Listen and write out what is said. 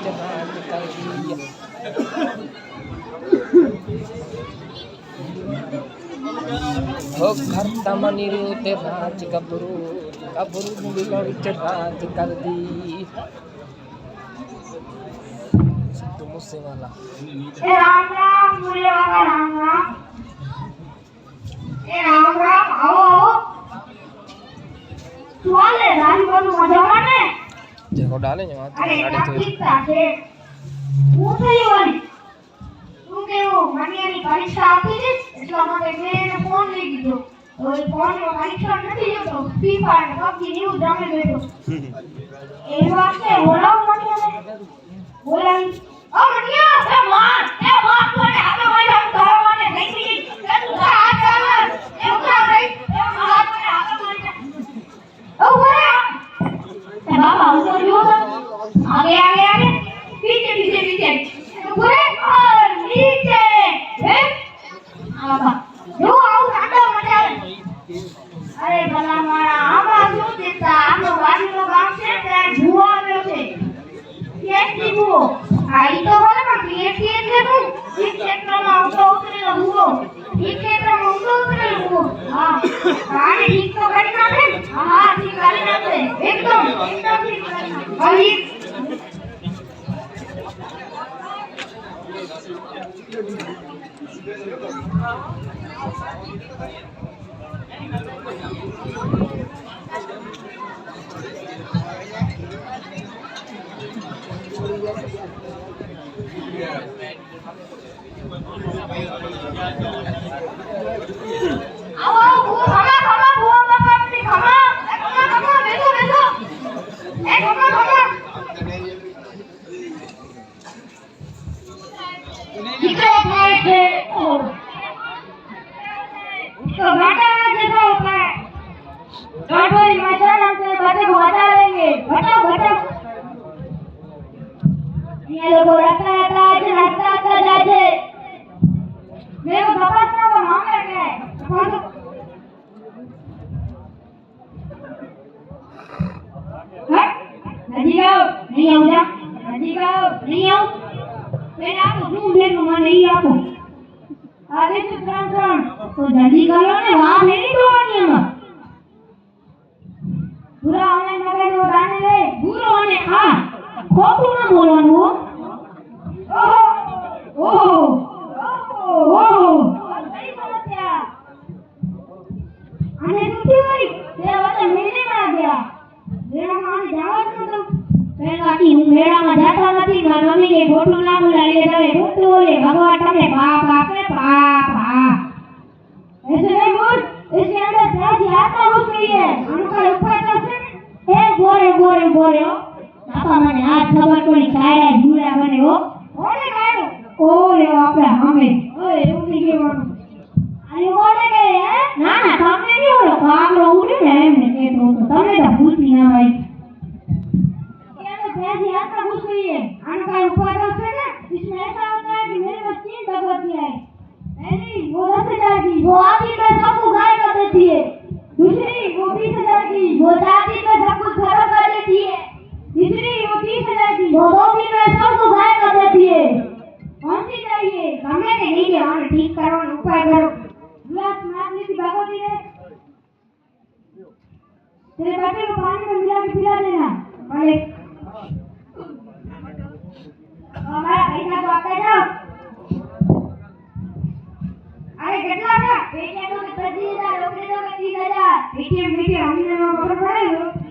विच राज कर दी हो घर तमनी ते राज गबरू गबरू दिल विच राज कर दी सिद्धू मूसेवाला ए राम मुझे बाबा राम ए राम आओ सुवाले रानी को मजा माने देखो डाले ने अरे ठीक है હું થઈ વાળી તું કેવું મનિયાની પરીક્ષા આપી છે એટલા માટે મેં એને ફોન લઈ દીધો હવે ફોનમાં પરીક્ષા નથી લેતો ફ્રી ફાયર ને પબજી ન્યૂઝ રમે બેઠો એ વાતે બોલાવ મનિયાને બોલાવી ઓ મનિયા એ માર કોને હાથો ભાઈ આમ તારા માટે નહીં થઈ કે તું હાથ ચાલ એ ઉઠા રહી એ માર કોને હાથો ભાઈ ઓ બોલા એ બાબા ઉતર જો आगे आगे आगे पीछे पीछे पीछे पूरे और नीचे आवा जो आओ साडा मजा अरे भला मारा आवा जो देता आनो वाली नो गाम છે ત્યાં ભૂવો આવ્યો છે કેસી ભૂવો આઈ તો ભલે પણ કેસી એટલે શું ઈ ક્ષેત્રમાં ઊંડો ઉતરેલો ભૂવો ઈ ક્ષેત્રમાં ઊંડો ઉતરેલો ભૂવો હા પાણી ઠીક તો કરી નાખે હા ઠીક કરી નાખે એકદમ ઠીક કરી નાખે तो जल्दी करो ने वहां नहीं दौड़नी है पूरा ऑनलाइन लगा दो गाने ले पूरा होने हां खोटू ना बोलવાનું ओहो ओहो सही समस्या आने दूसरी वाली तेरा वाला मेले में आ गया मेरा मान जावत न तो पहला की હું મેળામાં જાતા નથી મારા મમ્મી કે ખોટું ના બોલાવી દે ખોટું બોલે ભગવાન તમને પાપ આપે પાપ હા ऐसे नहीं बोल इसके अंदर सारी आत्मा घुस गई है उनका ऊपर से ए बोरे बोरे हो पापा मैंने हाथ खबर कोनी छाया झूला बने हो ओले गायो ओले आपे हमें ओए उठी के मानो अरे ओले गए हैं ना ना તમને नहीं हो काम रो उठे ने एमने के तो તમને तो पूछी ना भाई ये अंदर सारी आत्मा घुस गई है उनका ऊपर से ना इसमें ऐसा होता है कि मेरे पास 3 भगवती है नहीं वो 10,000 की वो आदि में सब कुछ गाय कर देती है दूसरी वो 20,000 की वो दादी में सब कुछ घर कर देती है तीसरी वो 30,000 की वो दोगी में सब कुछ गाय कर देती है कौन सी चाहिए हमें नहीं कि हम ठीक करो उपाय करो गिलास मारने की भगवती ने तेरे बच्चे को पानी में मिला के पिला देना भले हमारा पैसा तो आता जाओ अरे કેટલા છે પેટીએમ નો 25,000 રોકડી નો 30,000 પેટીએમ અમને ખબર પડે